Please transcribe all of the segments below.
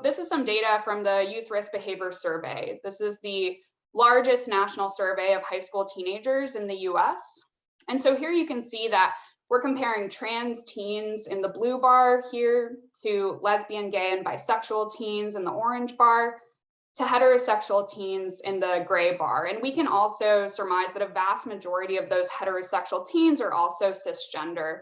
so this is some data from the Youth Risk Behavior Survey. This is the largest national survey of high school teenagers in the US. And so here you can see that we're comparing trans teens in the blue bar here to lesbian, gay, and bisexual teens in the orange bar to heterosexual teens in the gray bar. And we can also surmise that a vast majority of those heterosexual teens are also cisgender.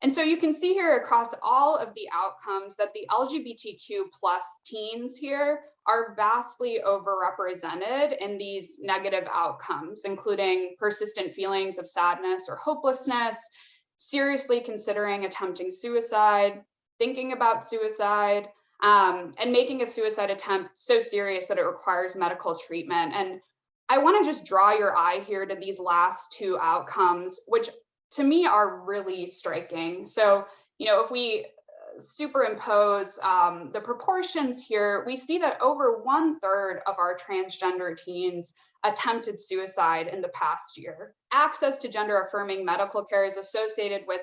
And so you can see here across all of the outcomes that the LGBTQ plus teens here are vastly overrepresented in these negative outcomes, including persistent feelings of sadness or hopelessness, seriously considering attempting suicide, thinking about suicide, and making a suicide attempt so serious that it requires medical treatment. And I want to just draw your eye here to these last two outcomes, which to me are really striking. So, if we superimpose the proportions here, we see that over 1/3 of our transgender teens attempted suicide in the past year. Access to gender affirming medical care is associated with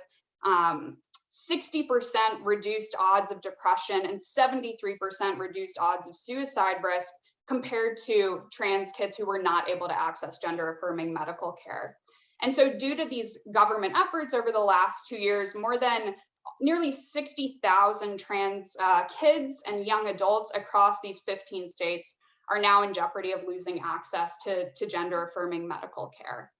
60% reduced odds of depression and 73% reduced odds of suicide risk compared to trans kids who were not able to access gender affirming medical care. And so due to these government efforts over the last 2 years, more than nearly 60,000 trans kids and young adults across these 15 states are now in jeopardy of losing access to gender affirming medical care.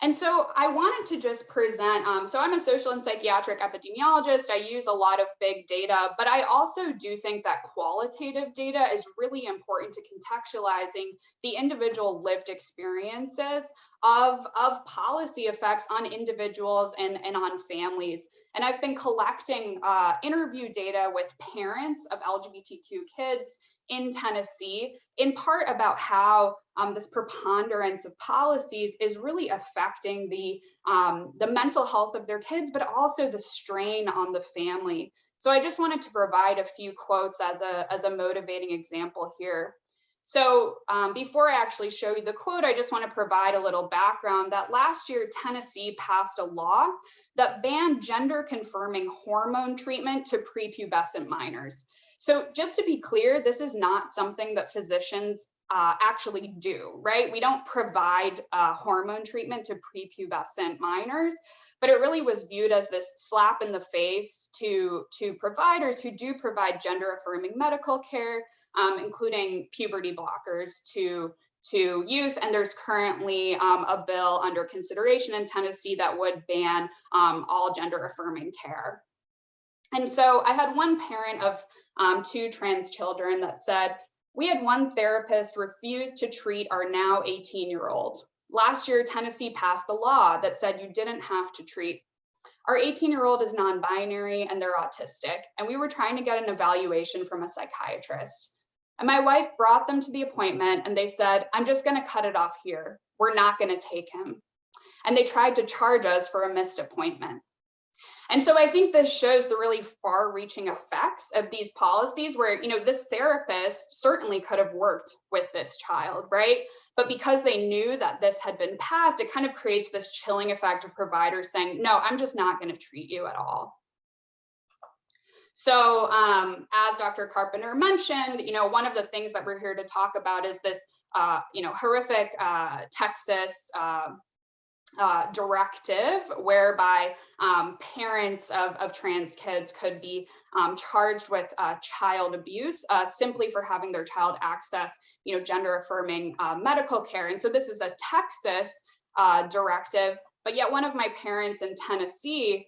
And so I wanted to just present, so I'm a social and psychiatric epidemiologist. I use a lot of big data, but I also do think that qualitative data is really important to contextualizing the individual lived experiences of policy effects on individuals and on families. And I've been collecting interview data with parents of LGBTQ kids in Tennessee, in part about how this preponderance of policies is really affecting the mental health of their kids, but also the strain on the family. So I just wanted to provide a few quotes as a motivating example here. So before I actually show you the quote, I just want to provide a little background that last year, Tennessee passed a law that banned gender confirming hormone treatment to prepubescent minors. So just to be clear, this is not something that physicians actually do, right? We don't provide hormone treatment to prepubescent minors, but it really was viewed as this slap in the face to providers who do provide gender affirming medical care, including puberty blockers to youth. And there's currently a bill under consideration in Tennessee that would ban all gender affirming care. And so I had one parent of 2 trans children that said, we had one therapist refuse to treat our now 18-year-old. Last year, Tennessee passed the law that said you didn't have to treat. Our 18-year-old is non-binary and they're autistic, and we were trying to get an evaluation from a psychiatrist. And my wife brought them to the appointment and they said, I'm just gonna cut it off here. We're not gonna take him. And they tried to charge us for a missed appointment. And so I think this shows the really far-reaching effects of these policies where, this therapist certainly could have worked with this child, right? But because they knew that this had been passed, it kind of creates this chilling effect of providers saying, no, I'm just not going to treat you at all. So as Dr. Carpenter mentioned, one of the things that we're here to talk about is this, horrific Texas directive whereby parents of trans kids could be charged with child abuse simply for having their child access, gender affirming medical care. And so this is a Texas directive, but yet one of my parents in Tennessee,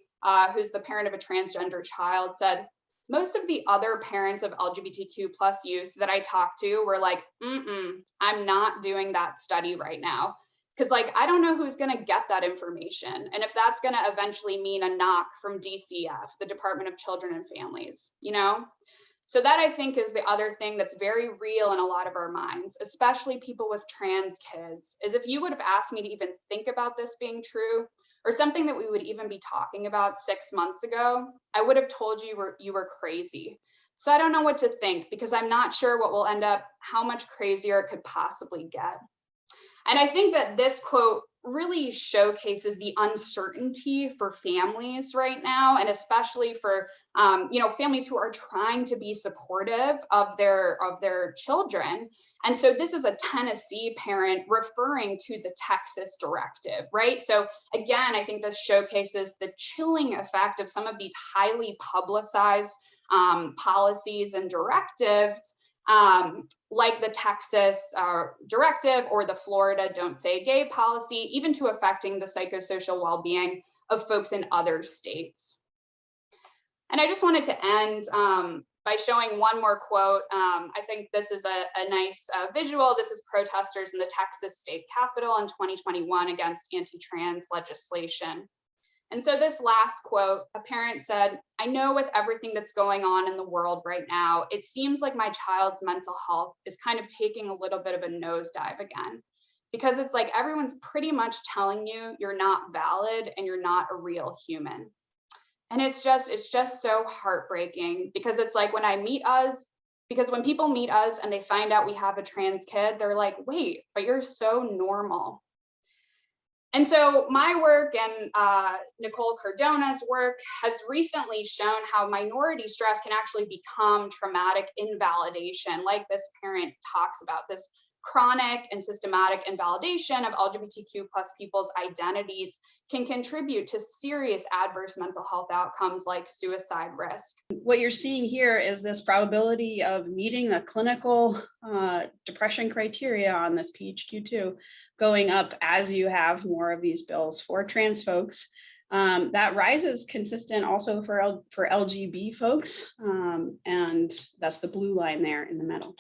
who's the parent of a transgender child, said, most of the other parents of LGBTQ plus youth that I talked to were like, I'm not doing that study right now. Because I don't know who's going to get that information. And if that's going to eventually mean a knock from DCF, the Department of Children and Families, So that I think is the other thing that's very real in a lot of our minds, especially people with trans kids, is if you would have asked me to even think about this being true or something that we would even be talking about 6 months ago, I would have told you you were crazy. So I don't know what to think because I'm not sure what will end up, how much crazier it could possibly get. And I think that this quote really showcases the uncertainty for families right now, and especially for families who are trying to be supportive of their children. And so this is a Tennessee parent referring to the Texas directive, right? So again, I think this showcases the chilling effect of some of these highly publicized policies and directives, like the Texas directive or the Florida Don't Say Gay policy, even to affecting the psychosocial well-being of folks in other states. And I just wanted to end by showing one more quote. I think this is a nice visual. This is protesters in the Texas state capitol in 2021 against anti-trans legislation. And so this last quote, a parent said, "I know with everything that's going on in the world right now, it seems like my child's mental health is kind of taking a little bit of a nosedive again, because it's like everyone's pretty much telling you you're not valid and you're not a real human." And it's just so heartbreaking, because it's like when people meet us and they find out we have a trans kid, they're like, "Wait, but you're so normal." And so my work and Nicole Cardona's work has recently shown how minority stress can actually become traumatic invalidation, like this parent talks about, this chronic and systematic invalidation of LGBTQ+ people's identities can contribute to serious adverse mental health outcomes like suicide risk. What you're seeing here is this probability of meeting the clinical depression criteria on this PHQ-2 going up as you have more of these bills for trans folks. That rises consistent also for LGB folks, and that's the blue line there in the middle.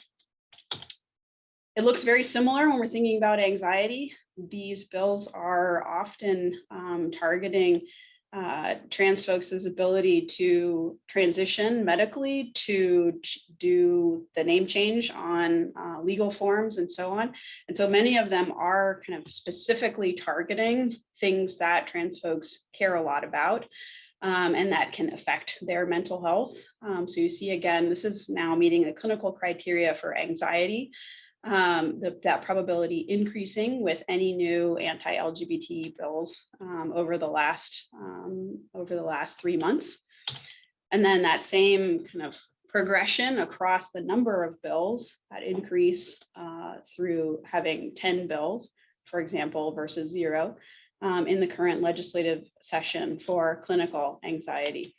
It looks very similar when we're thinking about anxiety. These bills are often targeting trans folks' ability to transition medically, to do the name change on legal forms and so on. And so many of them are kind of specifically targeting things that trans folks care a lot about, and that can affect their mental health. So you see, again, this is now meeting the clinical criteria for anxiety. That probability increasing with any new anti-LGBT bills over the last 3 months. And then that same kind of progression across the number of bills, that increase through having 10 bills, for example, versus 0 in the current legislative session for clinical anxiety.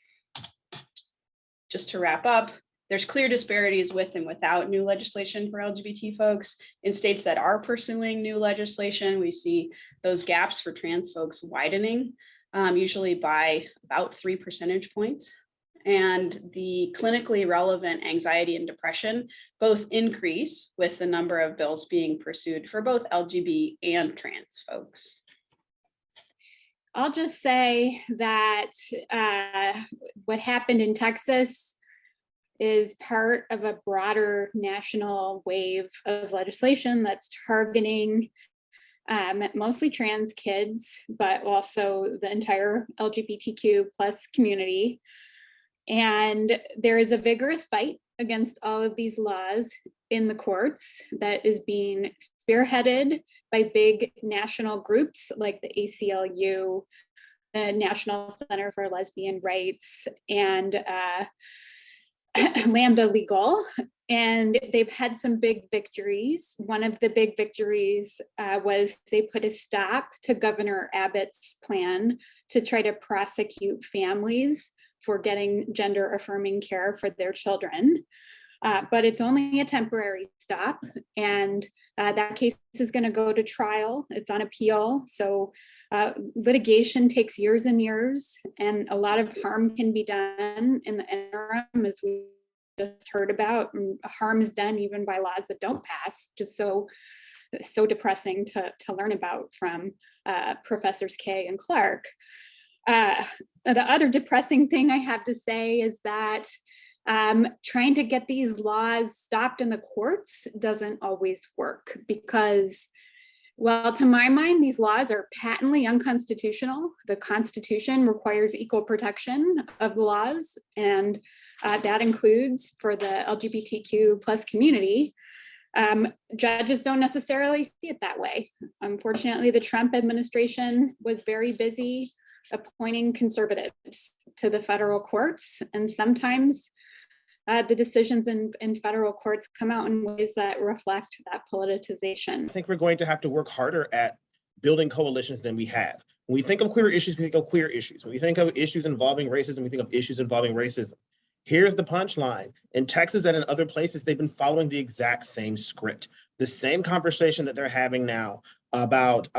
Just to wrap up, there's clear disparities with and without new legislation for LGBT folks. In states that are pursuing new legislation, we see those gaps for trans folks widening, usually by about 3 percentage points. And the clinically relevant anxiety and depression both increase with the number of bills being pursued for both LGBT and trans folks. I'll just say that what happened in Texas is part of a broader national wave of legislation that's targeting mostly trans kids, but also the entire LGBTQ+ community. And there is a vigorous fight against all of these laws in the courts that is being spearheaded by big national groups like the ACLU, the National Center for Lesbian Rights, and Lambda Legal, and they've had some big victories. One of the big victories was they put a stop to Governor Abbott's plan to try to prosecute families for getting gender affirming care for their children. But it's only a temporary stop, and that case is going to go to trial. It's on appeal. So litigation takes years and years, and a lot of harm can be done in the interim, as we just heard about. And harm is done even by laws that don't pass, just so depressing to learn about from Professors Kay and Clark. The other depressing thing I have to say is that trying to get these laws stopped in the courts doesn't always work, because, well, to my mind, these laws are patently unconstitutional. The Constitution requires equal protection of the laws, and that includes for the LGBTQ+ community. Judges don't necessarily see it that way. Unfortunately, the Trump administration was very busy appointing conservatives to the federal courts, and sometimes the decisions in federal courts come out in ways that reflect that politicization. I think we're going to have to work harder at building coalitions than we have. When we think of queer issues, we think of queer issues. When we think of issues involving racism, we think of issues involving racism. Here's the punchline. In Texas and in other places, they've been following the exact same script. The same conversation that they're having now about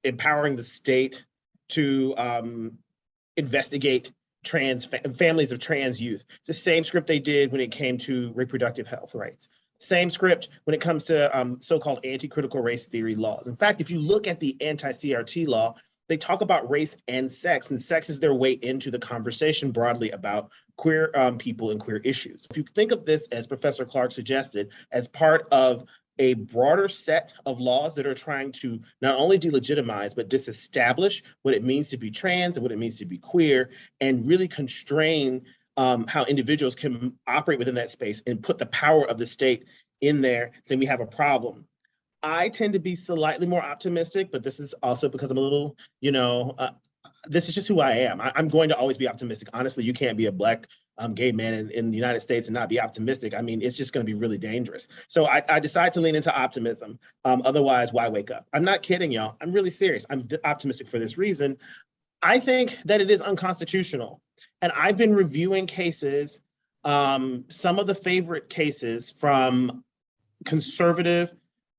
empowering the state to investigate families of trans youth. It's the same script they did when it came to reproductive health rights. Same script when it comes to so-called anti-critical race theory laws. In fact, if you look at the anti-CRT law, they talk about race and sex is their way into the conversation broadly about queer people and queer issues. If you think of this, as Professor Clark suggested, as part of a broader set of laws that are trying to not only delegitimize, but disestablish what it means to be trans and what it means to be queer, and really constrain how individuals can operate within that space and put the power of the state in there, then we have a problem. I tend to be slightly more optimistic, but this is also because I'm a little, this is just who I am. I'm going to always be optimistic. Honestly, you can't be a Black gay man in the United States and not be optimistic. I mean, it's just going to be really dangerous. So I decide to lean into optimism. Otherwise, why wake up? I'm not kidding, y'all. I'm really serious. I'm optimistic for this reason. I think that it is unconstitutional. And I've been reviewing cases, some of the favorite cases from conservative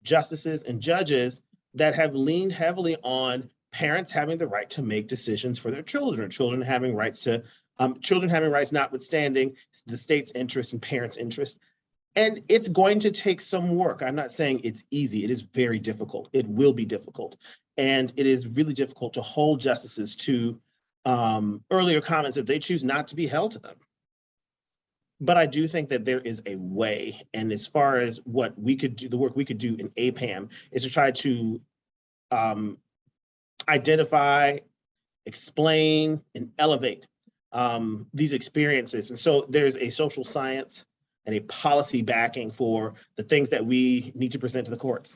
justices and judges that have leaned heavily on parents having the right to make decisions for their children, children having rights notwithstanding the state's interest and parents' interest. And it's going to take some work. I'm not saying it's easy. It is very difficult. It will be difficult. And it is really difficult to hold justices to earlier comments if they choose not to be held to them. But I do think that there is a way. And as far as what we could do, the work we could do in APPAM is to try to identify, explain, and elevate these experiences. And so there's a social science and a policy backing for the things that we need to present to the courts.